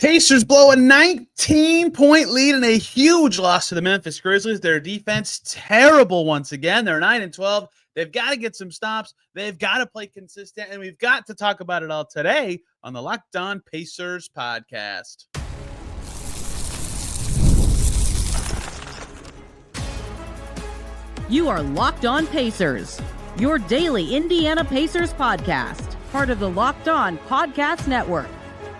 Pacers blow a 19-point lead in a huge loss to the Memphis Grizzlies. Their defense, terrible once again. They're 9-12. They've got to get some stops. They've got to play consistent, and we've got to talk about it all today on the Locked On Pacers podcast. You are Locked On Pacers, your daily Indiana Pacers podcast, part of the Locked On Podcast Network,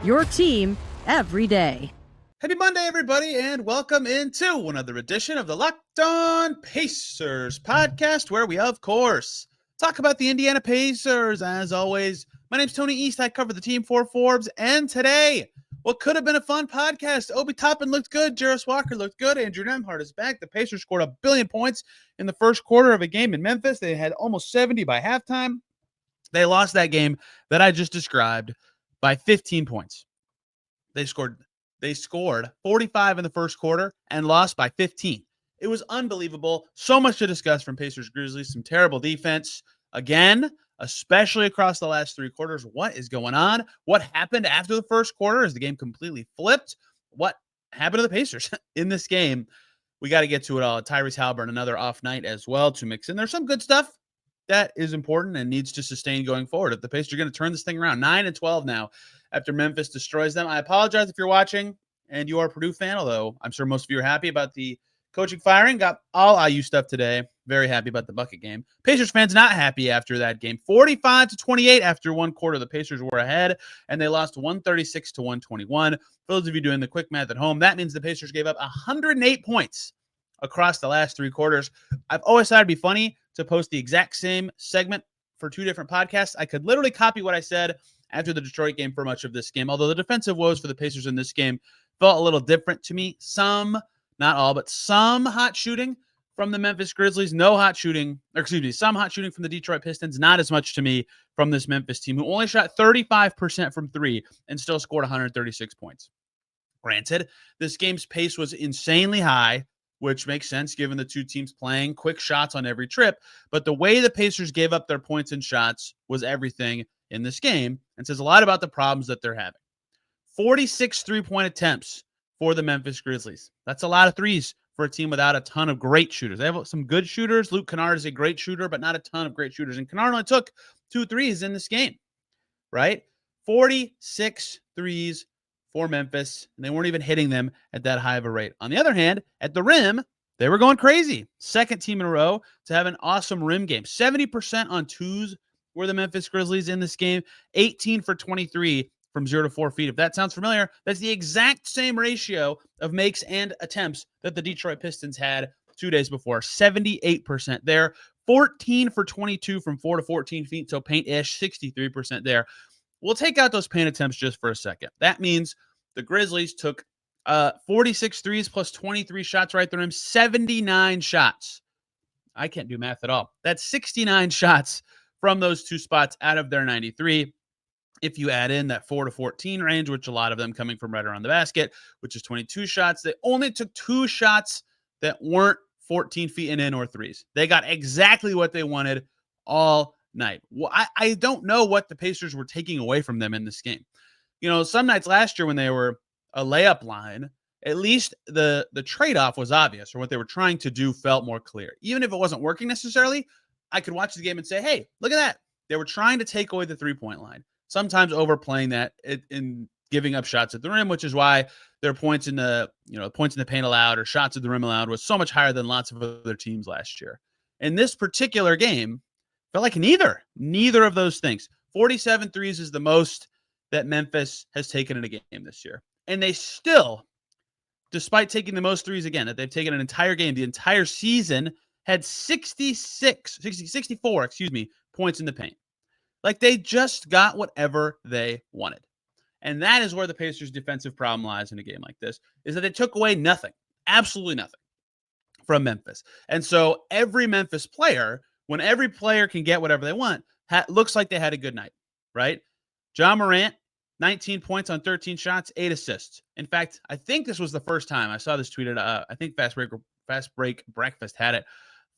your team every day. Happy Monday, everybody, and welcome into another edition of the Locked On Pacers podcast, where we, of course, talk about the Indiana Pacers. As always, my name's Tony East. I cover the team for Forbes, and today, what could have been a fun podcast. Obi Toppin looked good. Jarris Walker looked good. Andrew Nembhard is back. The Pacers scored 1 billion points in the first quarter of a game in Memphis. They had almost 70 by halftime. They lost that game that I just described by 15 points. They scored 45 in the first quarter and lost by 15. It was unbelievable. So much to discuss from Pacers Grizzlies. Some terrible defense. Again, especially across the last three quarters. What is going on? What happened after the first quarter as the game completely flipped? What happened to the Pacers in this game? We got to get to it all. Tyrese Haliburton, another off night as well to mix in. There's some good stuff that is important and needs to sustain going forward. If the Pacers are going to turn this thing around, 9-12 now after Memphis destroys them. I apologize if you're watching and you are a Purdue fan, although I'm sure most of you are happy about the coaching firing. Got all IU stuff today. Very happy about the bucket game. Pacers fans not happy after that game. 45-28 after one quarter. The Pacers were ahead, and they lost 136-121. For those of you doing the quick math at home, that means the Pacers gave up 108 points across the last three quarters. I've always thought it'd be funny to post the exact same segment for two different podcasts. I could literally copy what I said after the Detroit game for much of this game, although the defensive woes for the Pacers in this game felt a little different to me. Some, not all, but some hot shooting from the Memphis Grizzlies. Some hot shooting from the Detroit Pistons. Not as much to me from this Memphis team, who only shot 35% from three and still scored 136 points. Granted, this game's pace was insanely high, which makes sense given the two teams playing quick shots on every trip. But the way the Pacers gave up their points and shots was everything in this game, and says a lot about the problems that they're having. 46 three-point attempts for the Memphis Grizzlies. That's a lot of threes for a team without a ton of great shooters. They have some good shooters. Luke Kennard is a great shooter, but not a ton of great shooters. And Kennard only took 2 threes in this game, right? 46 threes for Memphis, and they weren't even hitting them at that high of a rate. On the other hand, at the rim, they were going crazy. Second team in a row to have an awesome rim game. 70% on twos were the Memphis Grizzlies in this game. 18 for 23 from 0 to 4 feet. If that sounds familiar, that's the exact same ratio of makes and attempts that the Detroit Pistons had 2 days before. 78% there. 14 for 22 from 4 to 14 feet, so paint-ish. 63% there. We'll take out those paint attempts just for a second. That means the Grizzlies took 46 threes plus 23 shots right at the rim. 79 shots. I can't do math at all. That's 69 shots from those two spots out of their 93. If you add in that 4 to 14 range, which a lot of them coming from right around the basket, which is 22 shots, they only took 2 shots that weren't 14 feet and in or threes. They got exactly what they wanted all night. Well, I don't know what the Pacers were taking away from them in this game. You know, some nights last year when they were a layup line, at least the trade-off was obvious, or what they were trying to do felt more clear. Even if it wasn't working necessarily, I could watch the game and say, hey, look at that. They were trying to take away the three-point line, sometimes overplaying that in giving up shots at the rim, which is why their points in the paint allowed or shots at the rim allowed was so much higher than lots of other teams last year. In this particular game, felt like neither of those things. 47 threes is the most that Memphis has taken in a game this year. And they still, despite taking the most threes again, that they've taken an entire game, the entire season, had 64 points in the paint. Like they just got whatever they wanted. And that is where the Pacers' defensive problem lies in a game like this, is that they took away nothing, absolutely nothing from Memphis. And so every Memphis player, when every player can get whatever they want, looks like they had a good night, right? John Morant, 19 points on 13 shots, 8 assists. In fact, I think this was the first time I saw this tweeted. I think Fast Break Breakfast had it.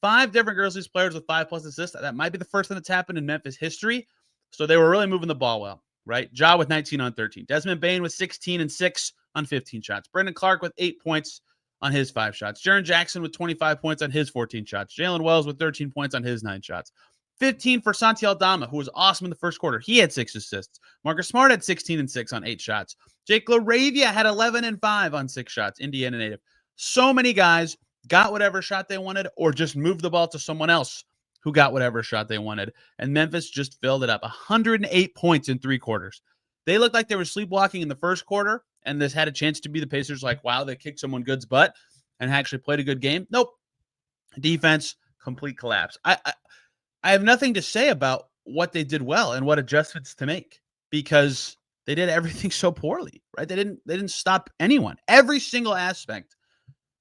5 different Grizzlies players with 5+ assists. That might be the first time that's happened in Memphis history. So they were really moving the ball well. right? Ja with 19 on 13. Desmond Bane with 16 and 6 on 15 shots. Brendan Clark with 8 points on his 5 shots. Jaren Jackson with 25 points on his 14 shots. Jalen Wells with 13 points on his 9 shots. 15 for Santi Aldama, who was awesome in the first quarter. He had 6 assists. Marcus Smart had 16 and 6 on 8 shots. Jake LaRavia had 11 and 5 on 6 shots, Indiana native. So many guys got whatever shot they wanted or just moved the ball to someone else who got whatever shot they wanted. And Memphis just filled it up. 108 points in 3 quarters. They looked like they were sleepwalking in the first quarter, and this had a chance to be the Pacers like, wow, they kicked someone good's butt and actually played a good game. Nope. Defense, complete collapse. I have nothing to say about what they did well and what adjustments to make because they did everything so poorly, right? They didn't stop anyone. Every single aspect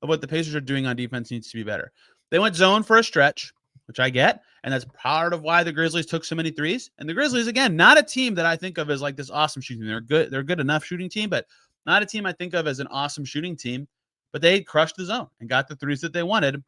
of what the Pacers are doing on defense needs to be better. They went zone for a stretch, which I get, and that's part of why the Grizzlies took so many threes. And the Grizzlies, again, not a team that I think of as like this awesome shooting team. They're a good enough shooting team, but not a team I think of as an awesome shooting team. But they crushed the zone and got the threes that they wanted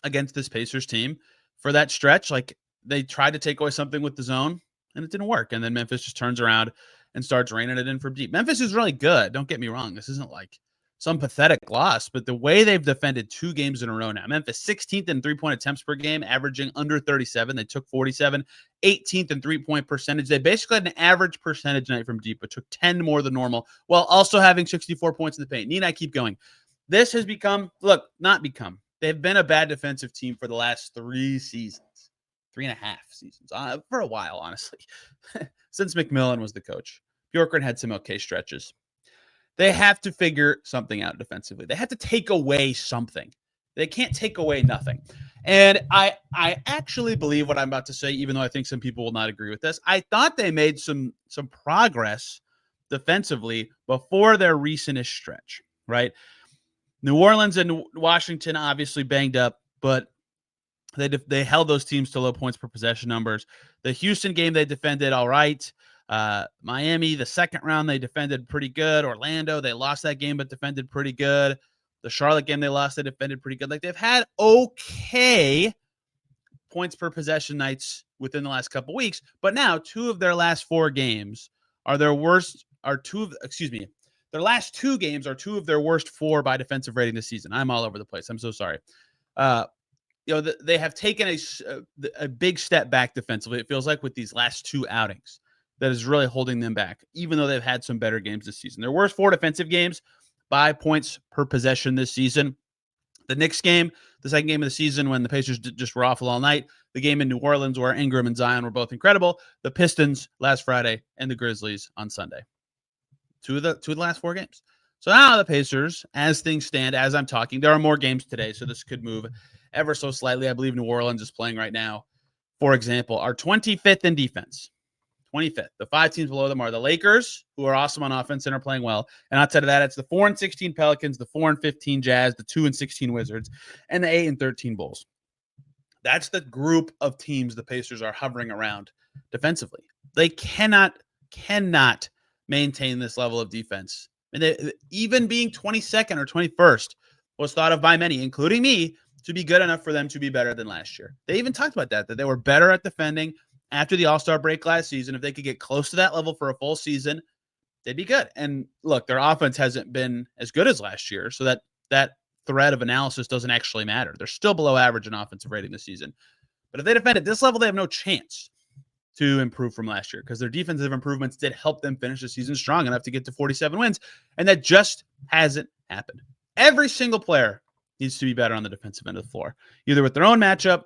against this Pacers team for that stretch. Like they tried to take away something with the zone, and it didn't work. And then Memphis just turns around and starts raining it in from deep. Memphis is really good. Don't get me wrong. This isn't like some pathetic loss, but the way they've defended 2 games in a row now, Memphis 16th in 3-point attempts per game, averaging under 37. They took 47, 18th in 3-point percentage. They basically had an average percentage night from deep, but took 10 more than normal while also having 64 points in the paint. Need I keep going? This has become, they've been a bad defensive team for the last 3 seasons, 3.5 seasons, for a while, honestly, since McMillan was the coach. Bjorkgren had some okay stretches. They have to figure something out defensively. They have to take away something. They can't take away nothing. And I actually believe what I'm about to say, even though I think some people will not agree with this. I thought they made some progress defensively before their recentest stretch, right? New Orleans and Washington obviously banged up, but they held those teams to low points per possession numbers. The Houston game, they defended all right. Miami, the second round, they defended pretty good. Orlando, they lost that game, but defended pretty good. The Charlotte game, they lost, they defended pretty good. Like they've had okay points per possession nights within the last couple weeks, but now 2 of their last 4 games are their worst, their last 2 games are 2 of their worst 4 by defensive rating this season. I'm all over the place. I'm so sorry. They have taken a big step back defensively. It feels like with these last 2 outings. That is really holding them back, even though they've had some better games this season. Their worst 4 defensive games by points per possession this season. The Knicks game, the second game of the season when the Pacers just were awful all night. The game in New Orleans where Ingram and Zion were both incredible. The Pistons last Friday and the Grizzlies on Sunday. Two of the last 4 games. So now the Pacers, as things stand, as I'm talking, there are more games today, so this could move ever so slightly. I believe New Orleans is playing right now, for example, are 25th in defense. 25th. The 5 teams below them are the Lakers, who are awesome on offense and are playing well. And outside of that, it's the 4-16 Pelicans, the 4-15 Jazz, the 2-16 Wizards, and the 8-13 Bulls. That's the group of teams the Pacers are hovering around defensively. They cannot maintain this level of defense. And even being 22nd or 21st was thought of by many, including me, to be good enough for them to be better than last year. They even talked about that they were better at defending after the All-Star break last season. If they could get close to that level for a full season, they'd be good. And look, their offense hasn't been as good as last year, so that thread of analysis doesn't actually matter. They're still below average in offensive rating this season. But if they defend at this level, they have no chance to improve from last year because their defensive improvements did help them finish the season strong enough to get to 47 wins, and that just hasn't happened. Every single player needs to be better on the defensive end of the floor, either with their own matchup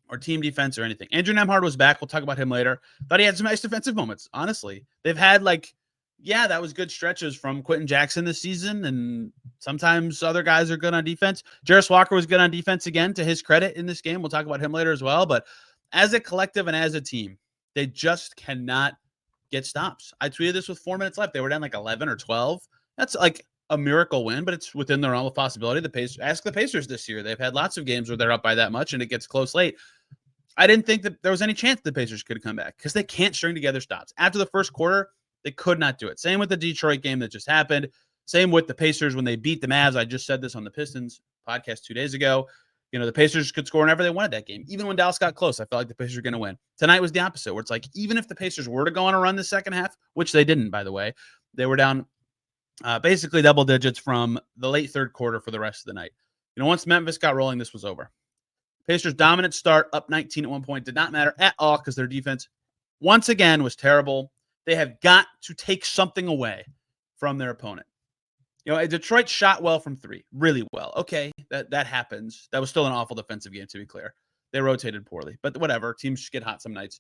or team defense or anything. Andrew Nembhard was back. We'll talk about him later. Thought he had some nice defensive moments, honestly. They've had that was good stretches from Quentin Jackson this season, and sometimes other guys are good on defense. Jarris Walker was good on defense again, to his credit in this game. We'll talk about him later as well. But as a collective and as a team, they just cannot get stops. I tweeted this with 4 minutes left. They were down 11 or 12. That's a miracle win, but it's within the realm of possibility. Ask the Pacers this year. They've had lots of games where they're up by that much and it gets close late. I didn't think that there was any chance the Pacers could come back because they can't string together stops. After the first quarter, they could not do it. Same with the Detroit game that just happened. Same with the Pacers when they beat the Mavs. I just said this on the Pistons podcast 2 days ago. The Pacers could score whenever they wanted that game. Even when Dallas got close, I felt like the Pacers were going to win. Tonight was the opposite, where it's like, even if the Pacers were to go on a run the second half, which they didn't, by the way, they were down basically double digits from the late third quarter for the rest of the night. Once Memphis got rolling, this was over. Pacers' dominant start, up 19 at one point, did not matter at all because their defense, once again, was terrible. They have got to take something away from their opponent. Detroit shot well from three, really well. Okay, that happens. That was still an awful defensive game, to be clear. They rotated poorly, but whatever. Teams get hot some nights.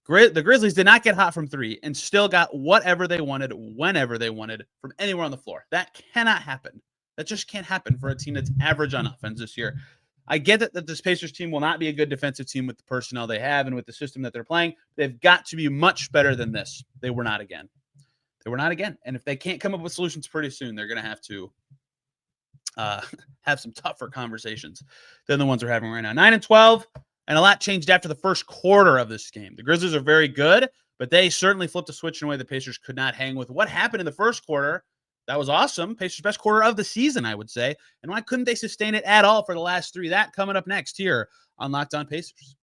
The Grizzlies did not get hot from three and still got whatever they wanted, whenever they wanted, from anywhere on the floor. That cannot happen. That just can't happen for a team that's average on offense this year. I get that this Pacers team will not be a good defensive team with the personnel they have and with the system that they're playing. They've got to be much better than this. They were not again. And if they can't come up with solutions pretty soon, they're going to have to have some tougher conversations than the ones we're having right now. 9-12, and a lot changed after the first quarter of this game. The Grizzlies are very good, but they certainly flipped a switch in a way the Pacers could not hang with. What happened in the first quarter? That was awesome. Pacers' best quarter of the season, I would say. And why couldn't they sustain it at all for the last three? That coming up next here on Locked On Pacers.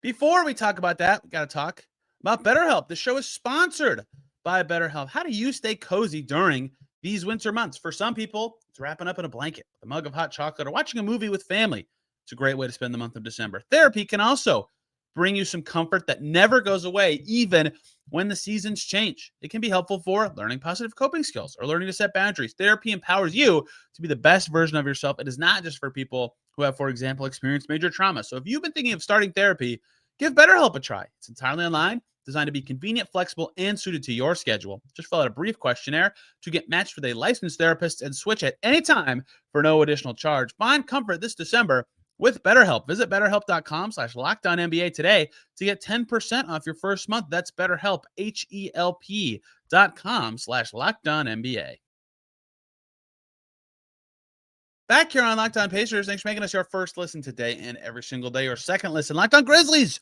Before we talk about that, we got to talk about BetterHelp. The show is sponsored by BetterHelp. How do you stay cozy during these winter months? For some people, it's wrapping up in a blanket, a mug of hot chocolate, or watching a movie with family. It's a great way to spend the month of December. Therapy can also bring you some comfort that never goes away, even when the seasons change. It can be helpful for learning positive coping skills or learning to set boundaries. Therapy empowers you to be the best version of yourself. It is not just for people who have, for example, experienced major trauma. So if you've been thinking of starting therapy, give BetterHelp a try. It's entirely online, designed to be convenient, flexible, and suited to your schedule. Just fill out a brief questionnaire to get matched with a licensed therapist and switch at any time for no additional charge. Find comfort this December with BetterHelp. Visit BetterHelp.com/LockedOnNBA today to get 10% off your first month. That's BetterHelp, HELP.com/LockedOnNBA. Back here on Locked On Pacers. Thanks for making us your first listen today and every single day, or second listen. Locked On Grizzlies.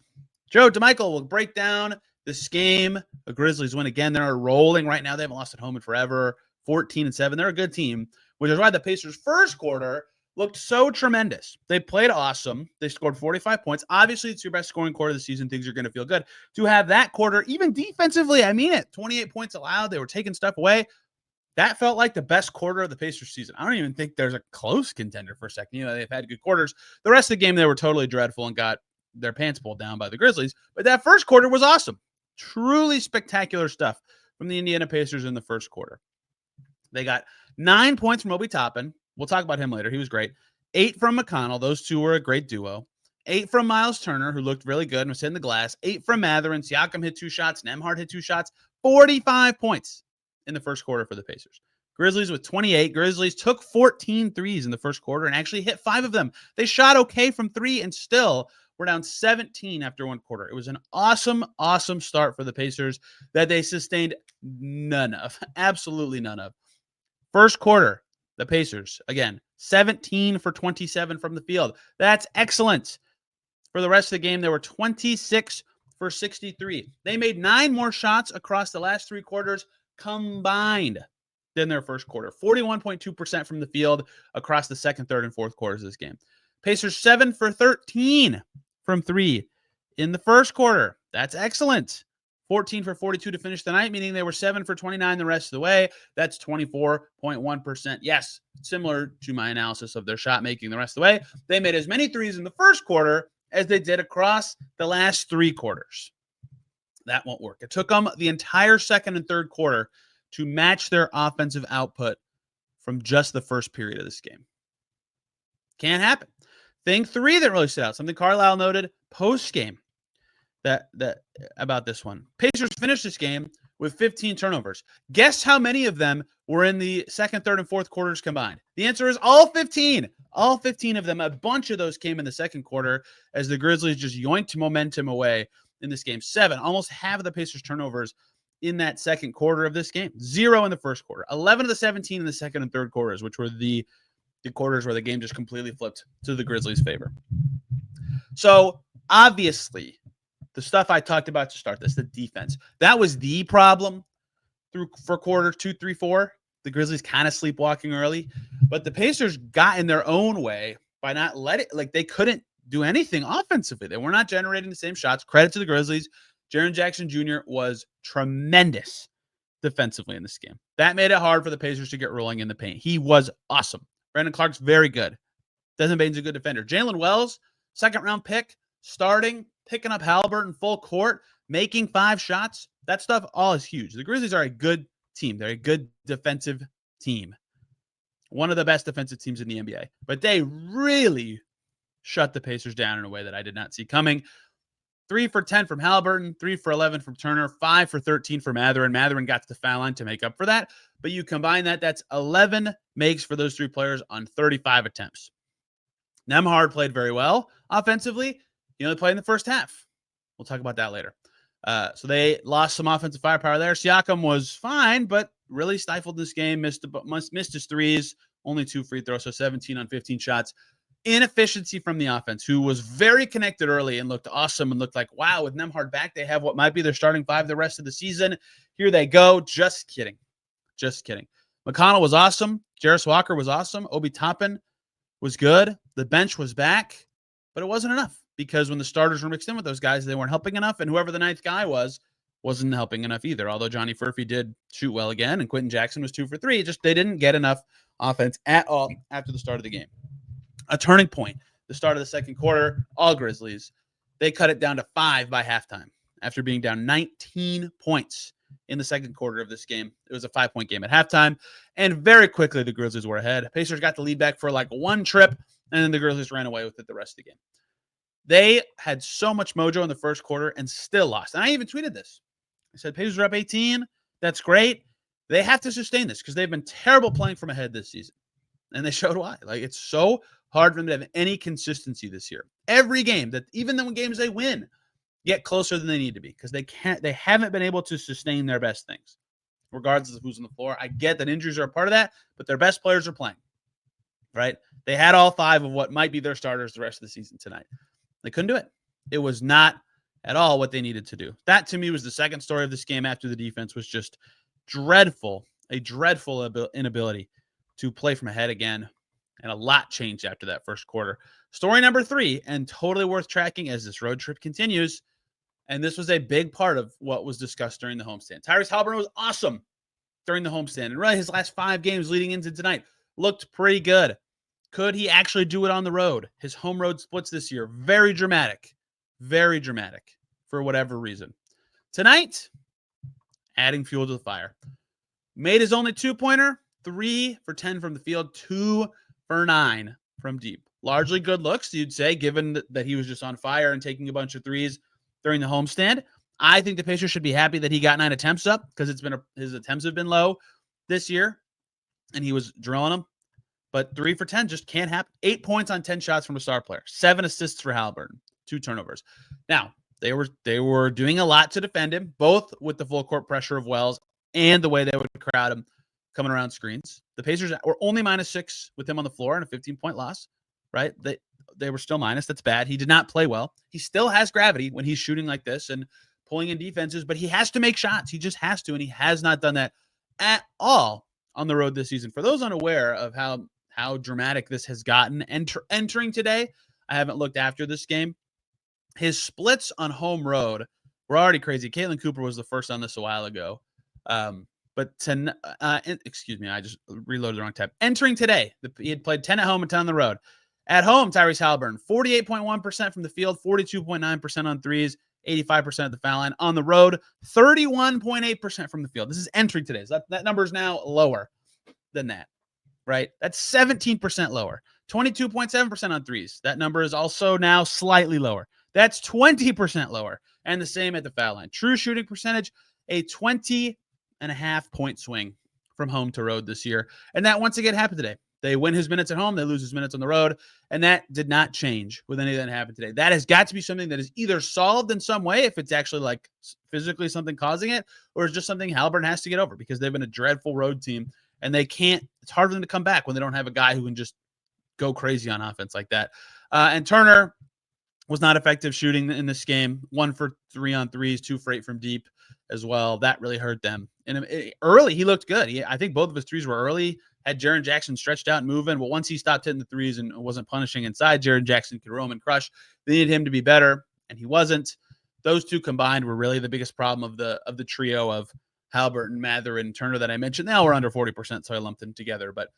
Joe DeMichael will break down this game. The Grizzlies win again. They're rolling right now. They haven't lost at home in forever. 14-7. They're a good team, which is why the Pacers' first quarter looked so tremendous. They played awesome. They scored 45 points. Obviously, it's your best scoring quarter of the season. Things are going to feel good. To have that quarter, even defensively, I mean it, 28 points allowed. They were taking stuff away. That felt like the best quarter of the Pacers season. I don't even think there's a close contender for a second. They've had good quarters. The rest of the game, they were totally dreadful and got their pants pulled down by the Grizzlies. But that first quarter was awesome. Truly spectacular stuff from the Indiana Pacers in the first quarter. They got 9 points from Obi Toppin. We'll talk about him later. He was great. 8 from McConnell. Those two were a great duo. 8 from Myles Turner, who looked really good and was hitting the glass. 8 from Mathurin. Siakam hit 2 shots. Nembhard hit 2 shots. 45 points in the first quarter for the Pacers. Grizzlies with 28. Grizzlies took 14 threes in the first quarter and actually hit 5 of them. They shot okay from 3 and still were down 17 after one quarter. It was an awesome, awesome start for the Pacers that they sustained none of. Absolutely none of. First quarter, the Pacers, again, 17 for 27 from the field. That's excellent. For the rest of the game, they were 26 for 63. They made 9 more shots across the last 3 quarters combined than their first quarter. 41.2% from the field across the second, third, and fourth quarters of this game. Pacers 7 for 13 from 3 in the first quarter. That's excellent. 14 for 42 to finish the night, meaning they were 7 for 29 the rest of the way. That's 24.1%. Yes, similar to my analysis of their shot making the rest of the way. They made as many threes in the first quarter as they did across the last 3 quarters. That won't work. It took them the entire second and third quarter to match their offensive output from just the first period of this game. Can't happen. Thing 3 that really stood out, something Carlisle noted post-game that about this one. Pacers finished this game with 15 turnovers. Guess how many of them were in the second, third, and fourth quarters combined? The answer is all 15. All 15 of them. A bunch of those came in the second quarter as the Grizzlies just yoinked momentum away in this game. 7, almost half of the Pacers turnovers in that second quarter of this game. 0 in the first quarter. 11 of the 17 in the second and third quarters, which were the quarters where the game just completely flipped to the Grizzlies' favor. So, obviously, the stuff I talked about to start this, the defense, that was the problem for quarter 2, 3, 4. the Grizzlies kind of sleepwalking early, but the Pacers got in their own way by not letting, like, they couldn't do anything offensively. They were not generating the same shots. Credit to the Grizzlies. Jaren Jackson Jr. was tremendous defensively in this game. That made it hard for the Pacers to get rolling in the paint. He was awesome. Brandon Clark's very good. Desmond Bane's a good defender. Jalen Wells, second-round pick, starting, picking up Haliburton full court, making 5 shots. That stuff all is huge. The Grizzlies are a good team. They're a good defensive team. One of the best defensive teams in the NBA. But they really shut the Pacers down in a way that I did not see coming. 3 for 10 from Haliburton, 3 for 11 from Turner, 5 for 13 from Mathurin. Mathurin got to the foul line to make up for that. But you combine that, that's 11 makes for those 3 players on 35 attempts. Nembhard played very well offensively. He only played in the first half. We'll talk about that later. So they lost some offensive firepower there. Siakam was fine, but really stifled this game. Missed his threes, only 2 free throws, so 17 on 15 shots. Inefficiency from the offense, who was very connected early and looked awesome and looked like, wow, with Nembhard back, they have what might be their starting 5 the rest of the season. Here they go. Just kidding. Just kidding. McConnell was awesome. Jarris Walker was awesome. Obi Toppin was good. The bench was back, but it wasn't enough because when the starters were mixed in with those guys, they weren't helping enough, and whoever the 9th guy wasn't helping enough either, although Johnny Furphy did shoot well again, and Quentin Jackson was 2 for 3. Just they didn't get enough offense at all after the start of the game. A turning point, the start of the second quarter, all Grizzlies. They cut it down to 5 by halftime after being down 19 points in the second quarter of this game. It was a 5-point game at halftime, and very quickly the Grizzlies were ahead. Pacers got the lead back for like 1 trip, and then the Grizzlies ran away with it the rest of the game. They had so much mojo in the first quarter and still lost. And I even tweeted this. I said, Pacers are up 18. That's great. They have to sustain this because they've been terrible playing from ahead this season. And they showed why. Like, it's so hard for them to have any consistency this year. Every game, that even the games they win, get closer than they need to be because they haven't been able to sustain their best things, regardless of who's on the floor. I get that injuries are a part of that, but their best players are playing, right? They had all 5 of what might be their starters the rest of the season tonight. They couldn't do it. It was not at all what they needed to do. That, to me, was the second story of this game after the defense was just dreadful, a dreadful inability to play from ahead again, and a lot changed after that first quarter. Story number 3, and totally worth tracking as this road trip continues, and this was a big part of what was discussed during the homestand. Tyrese Haliburton was awesome during the homestand, and really his last 5 games leading into tonight looked pretty good. Could he actually do it on the road? His home road splits this year, very dramatic for whatever reason. Tonight, adding fuel to the fire. Made his only 2-pointer, 3 for 10 from the field, 2 for 9 from deep. Largely good looks, you'd say, given that he was just on fire and taking a bunch of threes during the homestand. I think the Pacers should be happy that he got 9 attempts up because his attempts have been low this year, and he was drilling them. But 3 for 10 just can't happen. 8 points on 10 shots from a star player. 7 assists for Haliburton. 2 turnovers. Now, they were doing a lot to defend him, both with the full court pressure of Wells and the way they would crowd him coming around screens. The Pacers were only -6 with him on the floor in a 15-point loss, right? They were still minus. That's bad. He did not play well. He still has gravity when he's shooting like this and pulling in defenses, but he has to make shots. He just has to, and he has not done that at all on the road this season. For those unaware of how dramatic this has gotten, entering today, I haven't looked after this game. His splits on home road were already crazy. Caitlin Cooper was the first on this a while ago. Excuse me, I just reloaded the wrong tab. Entering today, he had played 10 at home and 10 on the road. At home, Tyrese Haliburton, 48.1% from the field, 42.9% on threes, 85% at the foul line. On the road, 31.8% from the field. This is entering today. So that number is now lower than that, right? That's 17% lower. 22.7% on threes. That number is also now slightly lower. That's 20% lower. And the same at the foul line. True shooting percentage, a 20.5-point swing from home to road this year. And that once again happened today. They win his minutes at home. They lose his minutes on the road. And that did not change with anything that happened today. That has got to be something that is either solved in some way, if it's actually like physically something causing it, or it's just something Haliburton has to get over because they've been a dreadful road team and they can't, it's hard for them to come back when they don't have a guy who can just go crazy on offense like that. And Turner, was not effective shooting in this game. 1 for 3 on threes, 2 for 8 from deep as well. That really hurt them. And early, he looked good. I think both of his threes were early. Had Jaren Jackson stretched out and moving, but once he stopped hitting the threes and wasn't punishing inside, Jaren Jackson could roam and crush. They needed him to be better, and he wasn't. Those two combined were really the biggest problem of the trio of Haliburton, Mathurin, and Turner that I mentioned. They all were under 40%, so I lumped them together. But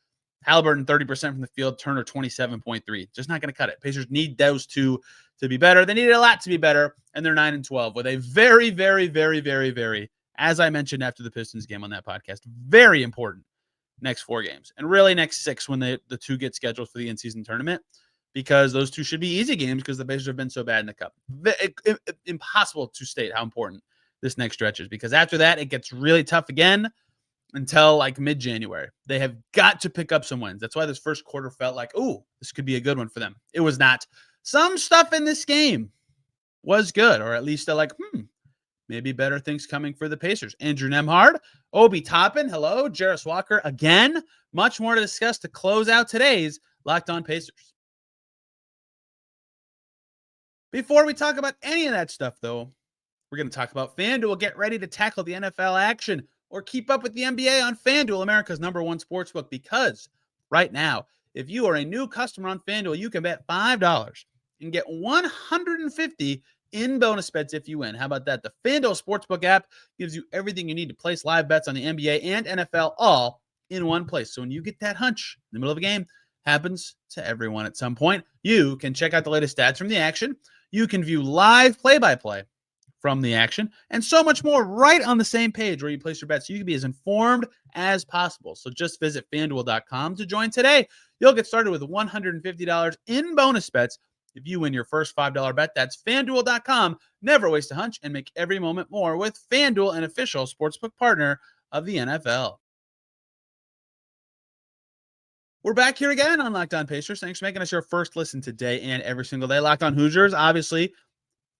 Haliburton, 30% from the field, Turner, 27.3. Just not going to cut it. Pacers need those two to be better. They needed a lot to be better, and they're 9-12 with a very, very, very, very, very, as I mentioned after the Pistons game on that podcast, very important next 4 games. And really next 6 when the two get scheduled for the in-season tournament, because those two should be easy games because the Pacers have been so bad in the Cup. Impossible to state how important this next stretch is, because after that, it gets really tough again until like mid-January. They have got to pick up some wins. That's why this first quarter felt like, ooh, this could be a good one for them. It was not. Some stuff in this game was good, or at least they're like, maybe better things coming for the Pacers. Andrew Nembhard, Obi Toppin, hello, Jarris Walker again. Much more to discuss to close out today's Locked On Pacers. Before we talk about any of that stuff, though, we're going to talk about FanDuel. Get ready to tackle the NFL action or keep up with the NBA on FanDuel, America's #1 sportsbook, because right now, if you are a new customer on FanDuel, you can bet $5 and get $150 in bonus bets if you win. How about that? The FanDuel Sportsbook app gives you everything you need to place live bets on the NBA and NFL all in one place. So when you get that hunch in the middle of a game, happens to everyone at some point, you can check out the latest stats from the action. You can view live play-by-play from the action and so much more right on the same page where you place your bets. So you can be as informed as possible. So just visit FanDuel.com to join today. You'll get started with $150 in bonus bets if you win your first $5 bet. That's FanDuel.com. Never waste a hunch and make every moment more with FanDuel, an official sportsbook partner of the NFL. We're back here again on Locked On Pacers. Thanks for making us your first listen today and every single day. Locked On Hoosiers, obviously,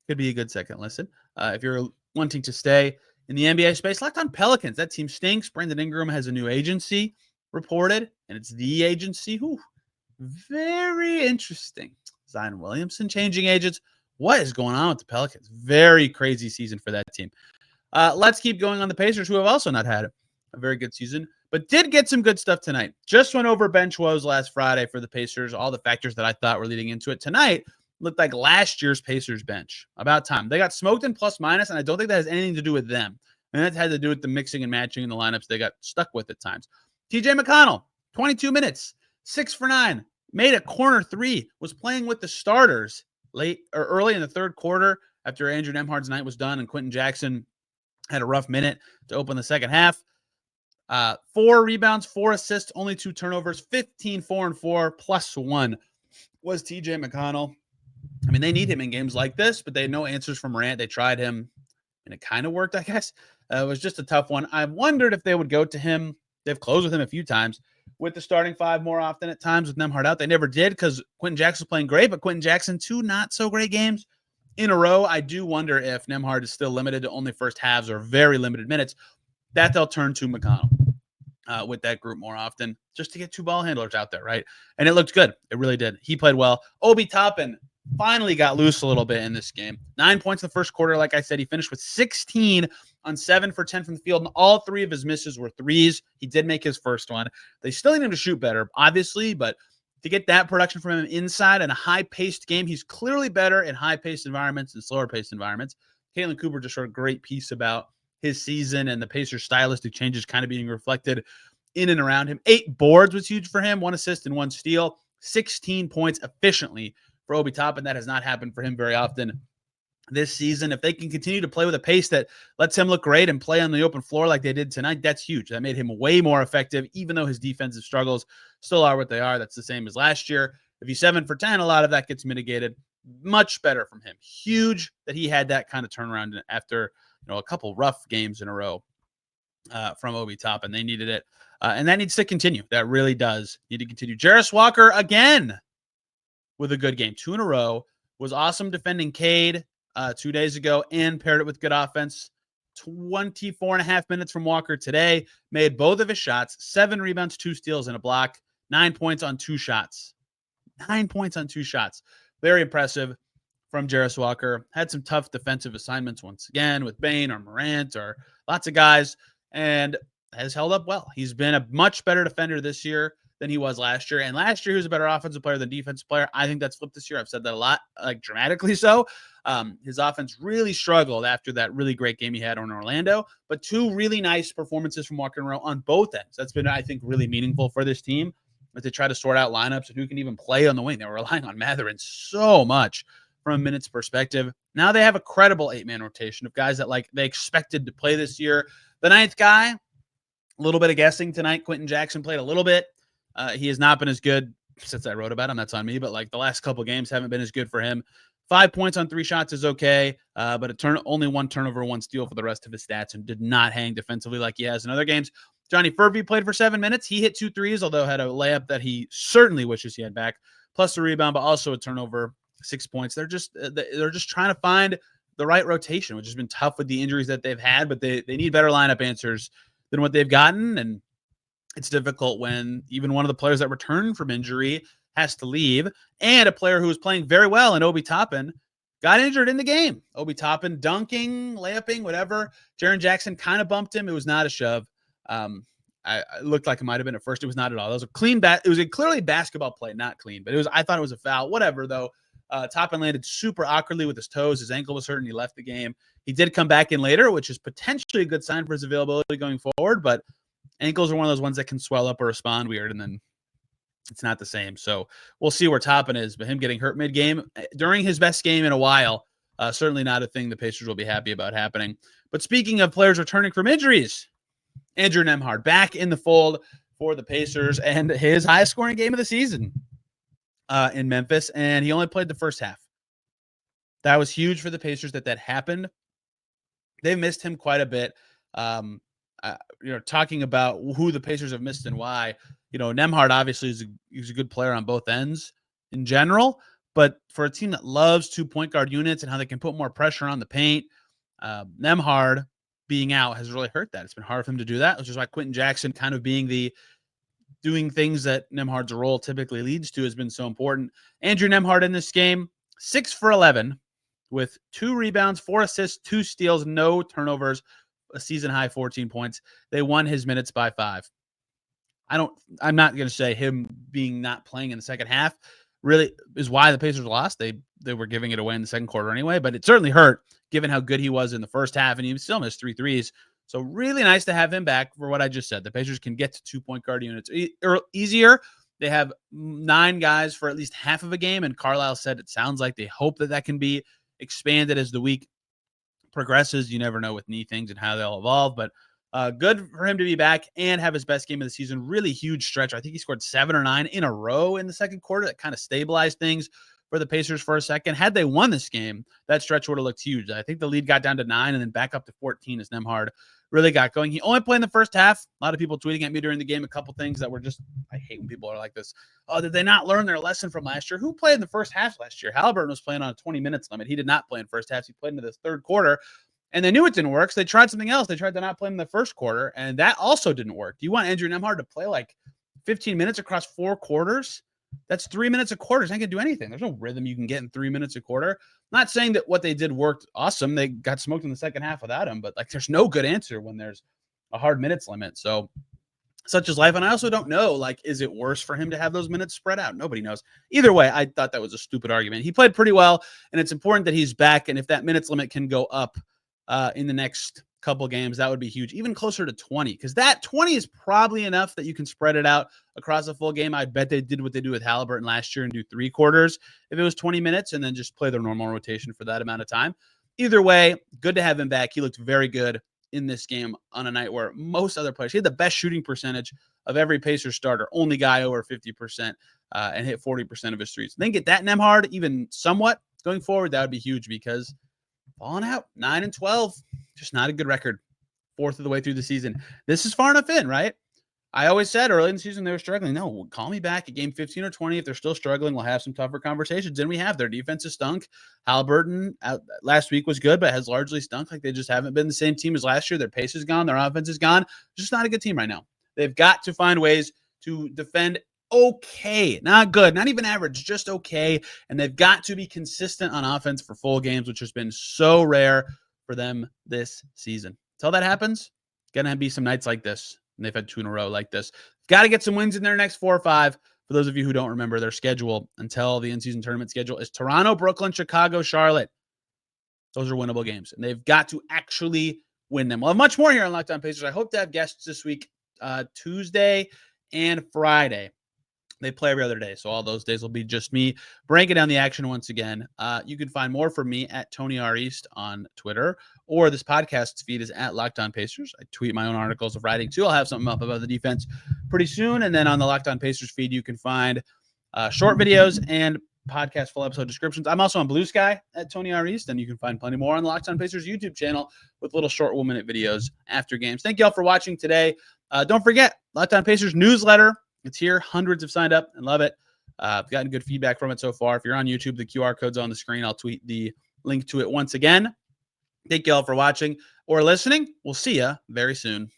could be a good second listen. If you're wanting to stay in the NBA space, Locked On Pelicans. That team stinks. Brandon Ingram has a new agency reported, and it's the agency. Whew, very interesting. Zion Williamson changing agents. What is going on with the Pelicans? Very crazy season for that team. Let's keep going on the Pacers, who have also not had a very good season, but did get some good stuff tonight. Just went over bench woes last Friday for the Pacers. All the factors that I thought were leading into it tonight looked like last year's Pacers bench. About time. They got smoked in plus minus, and I don't think that has anything to do with them. And that had to do with the mixing and matching in the lineups they got stuck with at times. TJ McConnell, 22 minutes, 6 for 9, made a corner 3, was playing with the starters late or early in the third quarter after Andrew Nembhard's night was done and Quentin Jackson had a rough minute to open the second half. 4 rebounds, 4 assists, only 2 turnovers, 15, 4 and 4, plus 1 was TJ McConnell. I mean, they need him in games like this, but they had no answers from Morant. They tried him, and it kind of worked, I guess. It was just a tough one. I wondered if they would go to him. They've closed with him a few times with the starting 5 more often at times with Nembhard out. They never did because Quentin Jackson was playing great, but Quentin Jackson, 2 not so great games in a row. I do wonder if Nembhard is still limited to only first halves or very limited minutes, that they'll turn to McConnell with that group more often just to get 2 ball handlers out there, right? And it looked good. It really did. He played well. Obi Toppin finally got loose a little bit in this game. 9 points in the first quarter. Like I said, he finished with 16 on 7 for 10 from the field, and all 3 of his misses were threes. He did make his first one. They still need him to shoot better, obviously, but to get that production from him inside in a high-paced game, he's clearly better in high-paced environments and slower-paced environments. Caitlin Cooper just wrote a great piece about his season and the Pacers' stylistic changes kind of being reflected in and around him. 8 boards was huge for him, 1 assist and 1 steal, 16 points efficiently for Obi Toppin. That has not happened for him very often this season. If they can continue to play with a pace that lets him look great and play on the open floor like they did tonight, that's huge. That made him way more effective, even though his defensive struggles still are what they are. That's the same as last year. If he's 7 for 10, a lot of that gets mitigated. Much better from him. Huge that he had that kind of turnaround after a couple rough games in a row from Obi Toppin. They needed it. And that needs to continue. That really does need to continue. Jarris Walker again with a good game. 2 in a row. Was awesome defending Cade 2 days ago and paired it with good offense. 24.5 minutes from Walker today. Made both of his shots. 7 rebounds, 2 steals, and a block. 9 points on 2 shots. 9 points on 2 shots. Very impressive from Jarris Walker. Had some tough defensive assignments once again with Bane or Morant or lots of guys, and has held up well. He's been a much better defender this year than he was last year. And last year, he was a better offensive player than defensive player. I think that's flipped this year. I've said that a lot, like dramatically so. His offense really struggled after that really great game he had on Orlando, but two really nice performances from Walker and Rowe on both ends. That's been, I think, really meaningful for this team as they try to sort out lineups and who can even play on the wing. They were relying on Mathurin so much from a minutes perspective. Now they have a credible 8-man rotation of guys that like they expected to play this year. The ninth guy, a little bit of guessing tonight. Quentin Jackson played a little bit. He has not been as good since I wrote about him. That's on me. But like the last couple games haven't been as good for him. 5 points on 3 shots is okay. But only 1 turnover, 1 steal for the rest of his stats and did not hang defensively like he has in other games. Johnny Furby played for 7 minutes. He hit 2 threes, although had a layup that he certainly wishes he had back, plus a rebound, but also a turnover, 6 points. They're just trying to find the right rotation, which has been tough with the injuries that they've had, but they need better lineup answers than what they've gotten. And it's difficult when even one of the players that returned from injury has to leave, and a player who was playing very well in Obi Toppin got injured in the game. Obi Toppin dunking, layupping, whatever. Jaren Jackson kind of bumped him. It was not a shove. It looked like it might have been at first. It was not at all. It was a clean it was a clearly basketball play, not clean, but I thought it was a foul. Whatever though. Toppin landed super awkwardly with his toes. His ankle was hurt and he left the game. He did come back in later, which is potentially a good sign for his availability going forward, but ankles are one of those ones that can swell up or respond weird, and then it's not the same. So we'll see where Toppin is, but him getting hurt mid-game during his best game in a while, certainly not a thing the Pacers will be happy about happening. But speaking of players returning from injuries, Andrew Nembhard back in the fold for the Pacers and his highest scoring game of the season in Memphis, and he only played the first half. That was huge for the Pacers that happened. They missed him quite a bit. Talking about who the Pacers have missed and why, Nembhard obviously is a good player on both ends in general, but for a team that loves 2 point guard units and how they can put more pressure on the paint, Nembhard being out has really hurt that. It's been hard for him to do that, which is why Quentin Jackson kind of being doing things that Nembhard's role typically leads to has been so important. Andrew Nembhard in this game, 6 for 11 with 2 rebounds, 4 assists, 2 steals, no turnovers, a season high 14 points. They won his minutes by 5. I'm not going to say him being not playing in the second half really is why the Pacers lost. They were giving it away in the second quarter anyway, but it certainly hurt given how good he was in the first half, and he still missed 3 threes. So really nice to have him back for what I just said. The Pacers can get to 2 point guard units easier. They have 9 guys for at least half of a game, and Carlisle said it sounds like they hope that can be expanded as the week progresses. You never know with knee things and how they'll evolve, but good for him to be back and have his best game of the season. Really huge stretch. I think he scored 7 or 9 in a row in the second quarter. That kind of stabilized things for the Pacers for a second. Had they won this game, that stretch would have looked huge. I think the lead got down to 9 and then back up to 14 as Nembhard really got going. He only played in the first half. A lot of people tweeting at me during the game a couple things that were just, I hate when people are like this. Oh, did they not learn their lesson from last year? Who played in the first half last year? Haliburton was playing on a 20 minutes limit. He did not play in first half. He played into the third quarter, and they knew it didn't work, so they tried something else. They tried to not play him in the first quarter, and that also didn't work. Do you want Andrew Nembhard to play like 15 minutes across 4 quarters? That's 3 minutes a quarter. It's not going to do anything. There's no rhythm you can get in 3 minutes a quarter. Not saying that what they did worked awesome. They got smoked in the second half without him, but like there's no good answer when there's a hard minutes limit. So such is life. And I also don't know, like, is it worse for him to have those minutes spread out? Nobody knows. Either way, I thought that was a stupid argument. He played pretty well, and it's important that he's back. And if that minutes limit can go up in the next couple games, that would be huge, even closer to 20, because that 20 is probably enough that you can spread it out across a full game. I bet they did what they do with Haliburton last year and do 3 quarters if it was 20 minutes and then just play their normal rotation for that amount of time. Either way, good to have him back. He looked very good in this game on a night where most other players, he had the best shooting percentage of every Pacers starter, only guy over 50%, and hit 40% of his threes. Then get that Nembhard even somewhat going forward, that would be huge, because falling out 9-12, just not a good record. 4th of the way through the season. This is far enough in, right? I always said early in the season they were struggling. No, call me back at game 15 or 20. If they're still struggling, we'll have some tougher conversations. And we have. Their defense has stunk. Haliburton last week was good, but has largely stunk. Like they just haven't been the same team as last year. Their pace is gone. Their offense is gone. Just not a good team right now. They've got to find ways to defend okay, not good, not even average, just okay. And they've got to be consistent on offense for full games, which has been so rare for them this season. Until that happens, it's going to be some nights like this. And they've had 2 in a row like this. Got to get some wins in their next 4 or 5. For those of you who don't remember, their schedule until the in-season tournament schedule is Toronto, Brooklyn, Chicago, Charlotte. Those are winnable games, and they've got to actually win them. We'll have much more here on Locked On Pacers. I hope to have guests this week, Tuesday and Friday. They play every other day, so all those days will be just me breaking down the action once again. You can find more from me at Tony R. East on Twitter, or this podcast feed is at Locked On Pacers. I tweet my own articles of writing, too. I'll have something up about the defense pretty soon, and then on the Locked On Pacers feed, you can find short videos and podcast full episode descriptions. I'm also on Blue Sky at Tony R. East, and you can find plenty more on the Locked On Pacers YouTube channel with little short 1-minute videos after games. Thank you all for watching today. Don't forget, Locked On Pacers newsletter. It's here. Hundreds have signed up and love it. I've gotten good feedback from it so far. If you're on YouTube, the QR code's on the screen. I'll tweet the link to it once again. Thank you all for watching or listening. We'll see you very soon.